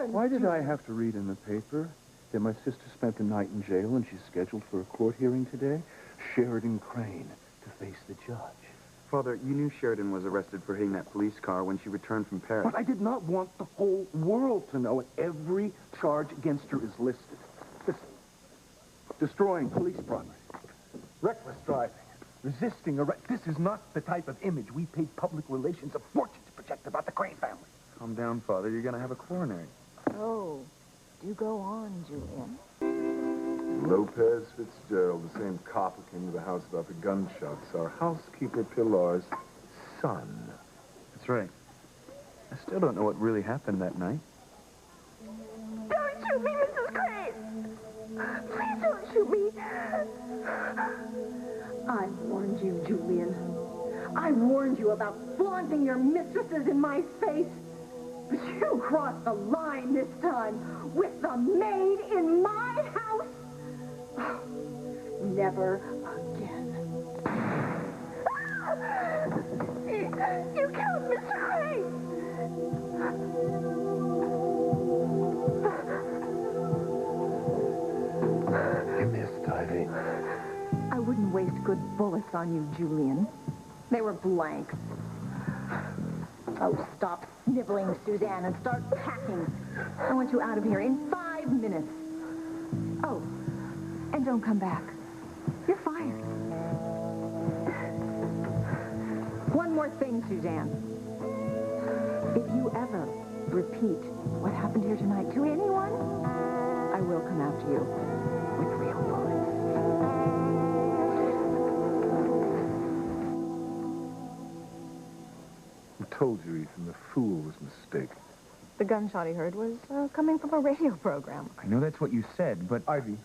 heavens! Why did I have to read in the paper that my sister spent the night in jail and she's scheduled for a court hearing today? Sheridan Crane to face the judge. Father, you knew Sheridan was arrested for hitting that police car when she returned from Paris. But I did not want the whole world to know it. Every charge against her is listed. Listen, destroying police property, reckless driving, resisting arrest. This is not the type of image we paid public relations a fortune to project about the Crane family. Calm down, Father. You're going to have a coronary. Oh, do go on, Julian. Lopez Fitzgerald, the same cop who came to the house about the gunshots, our housekeeper Pilar's son. That's right. I still don't know what really happened that night. Don't shoot me, Mrs. Crane! Please don't shoot me! I warned you, Julian. I warned you about flaunting your mistresses in my face. But you crossed the line this time with the maid in my house. Oh, never again. You killed Mr. Crane! You missed, Ivy. I wouldn't waste good bullets on you, Julian. They were blanks. Oh, stop sniveling, Suzanne, and start packing. I want you out of here in 5 minutes. Oh, and don't come back. You're fired. One more thing, Suzanne. If you ever repeat what happened here tonight to anyone, I will come after you with real bullets. I told you, Ethan, the fool was mistaken. The gunshot he heard was coming from a radio program. I know that's what you said, but... Ivy,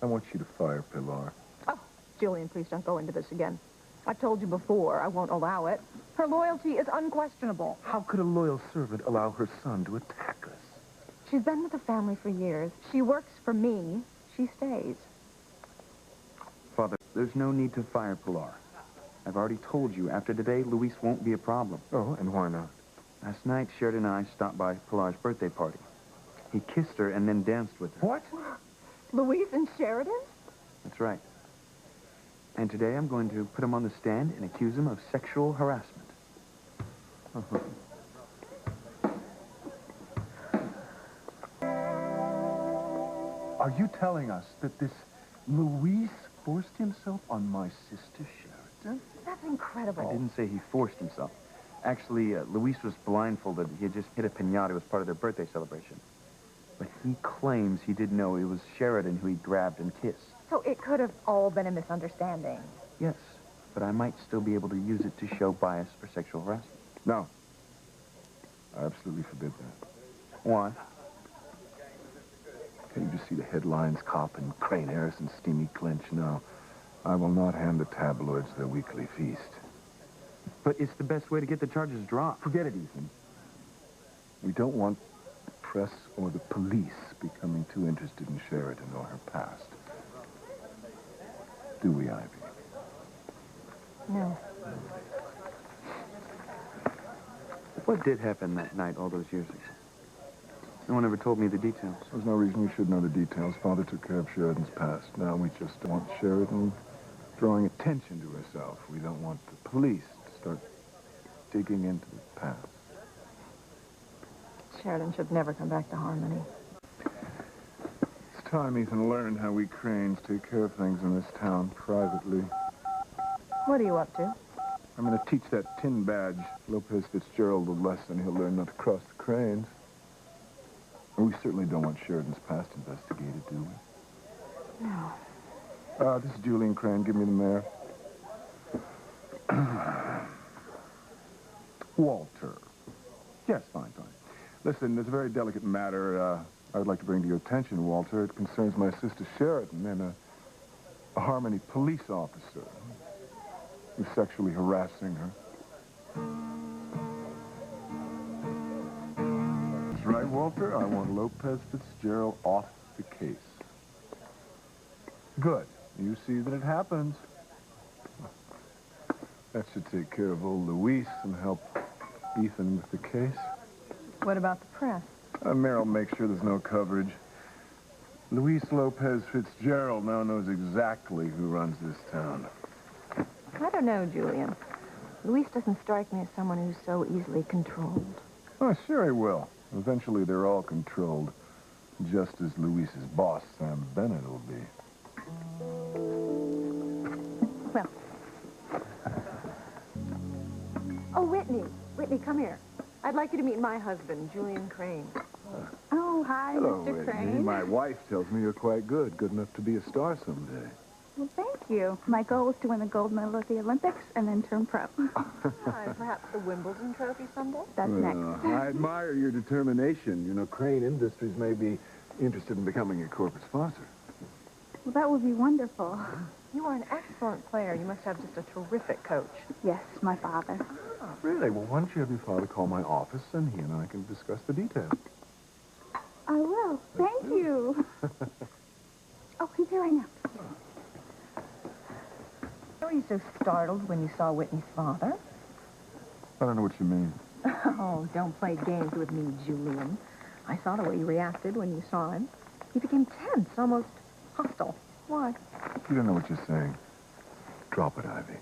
I want you to fire Pilar. Oh, Julian, please don't go into this again. I've told you before, I won't allow it. Her loyalty is unquestionable. How could a loyal servant allow her son to attack us? She's been with the family for years. She works for me. She stays. Father, there's no need to fire Pilar. I've already told you, after today, Luis won't be a problem. Oh, and why not? Last night, Sheridan and I stopped by Pilar's birthday party. He kissed her and then danced with her. What? Louise and Sheridan? That's right. And today I'm going to put him on the stand and accuse him of sexual harassment. Are you telling us that this Luis forced himself on my sister Sheridan? That's incredible. I didn't say he forced himself. Actually, Luis was blindfolded. He had just hit a piñata. It was part of their birthday celebration. But he claims he didn't know it was Sheridan who he grabbed and kissed. So it could have all been a misunderstanding. Yes, but I might still be able to use it to show bias for sexual harassment. No. I absolutely forbid that. Why? Can't you just see the headlines, cop and Crane Harrison steamy clinch? No. I will not hand the tabloids their weekly feast. But it's the best way to get the charges dropped. Forget it, Ethan. We don't want the press or the police becoming too interested in Sheridan or her past. Do we, Ivy? No. What did happen that night all those years ago? No one ever told me the details. There's no reason you should know the details. Father took care of Sheridan's past. Now we just want Sheridan drawing attention to herself. We don't want the police to start digging into the past. Sheridan should never come back to Harmony. It's time Ethan learned how we Cranes take care of things in this town privately. What are you up to? I'm going to teach that tin badge Lopez Fitzgerald a lesson. He'll learn not to cross the Cranes. And we certainly don't want Sheridan's past investigated, do we? No. This is Julian Crane. Give me the mayor. Walter. Yes, fine. Listen, there's a very delicate matter I would like to bring to your attention, Walter. It concerns my sister Sheridan and a Harmony police officer who's sexually harassing her. That's right, Walter. I want Lopez Fitzgerald off the case. Good. You see that it happens. That should take care of old Luis and help Ethan with the case. What about the press? Merrill, make sure there's no coverage. Luis Lopez Fitzgerald now knows exactly who runs this town. I don't know, Julian. Luis doesn't strike me as someone who's so easily controlled. Oh, sure he will. Eventually, they're all controlled. Just as Luis's boss, Sam Bennett, will be. Well. Oh, Whitney. Whitney, come here. I'd like you to meet my husband, Julian Crane. Oh, hi, Hello, Mr. Whitney. Crane. My wife tells me you're quite good. Good enough to be a star someday. Well, thank you. My goal is to win the gold medal at the Olympics and then turn pro. Perhaps the Wimbledon trophy someday? That's next. I admire your determination. You know, Crane Industries may be interested in becoming a corporate sponsor. Well, that would be wonderful. You are an excellent player. You must have just a terrific coach. Yes, my father. Really? Well, why don't you have your father call my office, and he and I can discuss the details. I will. Thank you. Oh, he's here right now. Were you so startled when you saw Whitney's father? I don't know what you mean. Oh, don't play games with me, Julian. I saw the way you reacted when you saw him. He became tense, almost hostile. Why? You don't know what you're saying. Drop it, Ivy.